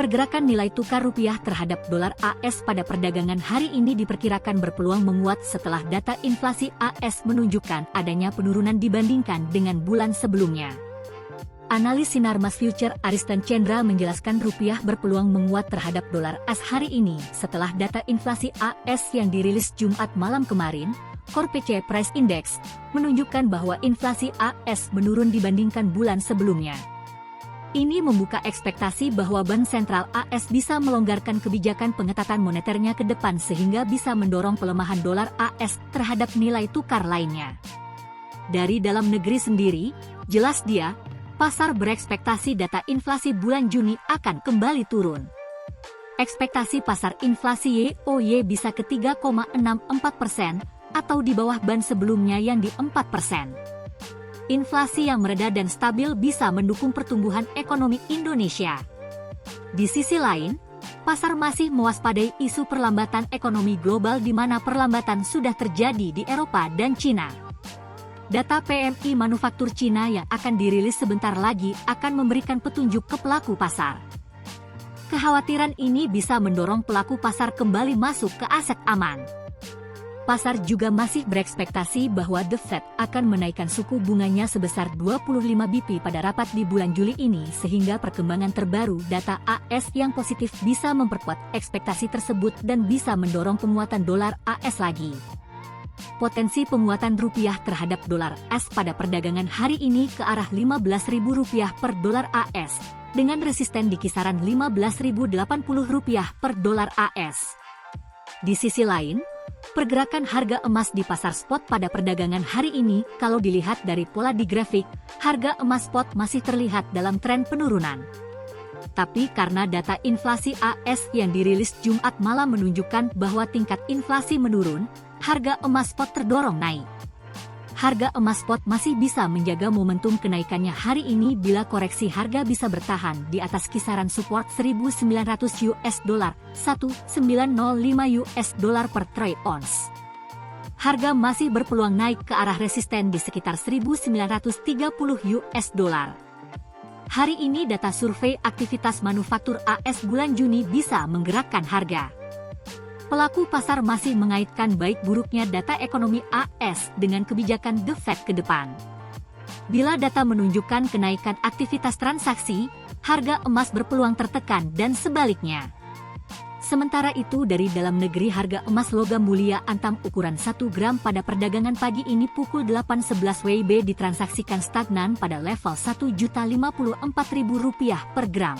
Pergerakan nilai tukar rupiah terhadap dolar AS pada perdagangan hari ini diperkirakan berpeluang menguat setelah data inflasi AS menunjukkan adanya penurunan dibandingkan dengan bulan sebelumnya. Analis Sinarmas Future Aristan Chandra menjelaskan rupiah berpeluang menguat terhadap dolar AS hari ini setelah data inflasi AS yang dirilis Jumat malam kemarin, Core PC Price Index, menunjukkan bahwa inflasi AS menurun dibandingkan bulan sebelumnya. Ini membuka ekspektasi bahwa Bank Sentral AS bisa melonggarkan kebijakan pengetatan moneternya ke depan sehingga bisa mendorong pelemahan dolar AS terhadap nilai tukar lainnya. Dari dalam negeri sendiri, jelas pasar berekspektasi data inflasi bulan Juni akan kembali turun. Ekspektasi pasar inflasi YoY bisa ke 3,64% atau di bawah band sebelumnya yang di 4%. Inflasi yang mereda dan stabil bisa mendukung pertumbuhan ekonomi Indonesia. Di sisi lain, pasar masih mewaspadai isu perlambatan ekonomi global di mana perlambatan sudah terjadi di Eropa dan Cina. Data PMI manufaktur Cina yang akan dirilis sebentar lagi akan memberikan petunjuk ke pelaku pasar. Kekhawatiran ini bisa mendorong pelaku pasar kembali masuk ke aset aman. Pasar juga masih berekspektasi bahwa The Fed akan menaikkan suku bunganya sebesar 25 BP pada rapat di bulan Juli ini sehingga perkembangan terbaru data AS yang positif bisa memperkuat ekspektasi tersebut dan bisa mendorong penguatan dolar AS lagi. Potensi penguatan rupiah terhadap dolar AS pada perdagangan hari ini ke arah Rp15.000 per dolar AS, dengan resisten di kisaran Rp15.080 per dolar AS. Di sisi lain, pergerakan harga emas di pasar spot pada perdagangan hari ini, kalau dilihat dari pola di grafik, harga emas spot masih terlihat dalam tren penurunan. Tapi karena data inflasi AS yang dirilis Jumat malam menunjukkan bahwa tingkat inflasi menurun, harga emas spot terdorong naik. Harga emas spot masih bisa menjaga momentum kenaikannya hari ini bila koreksi harga bisa bertahan di atas kisaran support $1.900 $1.905 per troy ounce. Harga masih berpeluang naik ke arah resisten di sekitar $1.930. Hari ini data survei aktivitas manufaktur AS bulan Juni bisa menggerakkan harga. Pelaku pasar masih mengaitkan baik buruknya data ekonomi AS dengan kebijakan The Fed ke depan. Bila data menunjukkan kenaikan aktivitas transaksi, harga emas berpeluang tertekan dan sebaliknya. Sementara itu dari dalam negeri harga emas logam mulia antam ukuran 1 gram pada perdagangan pagi ini pukul 8.11 WIB ditransaksikan stagnan pada level Rp1.054.000 per gram.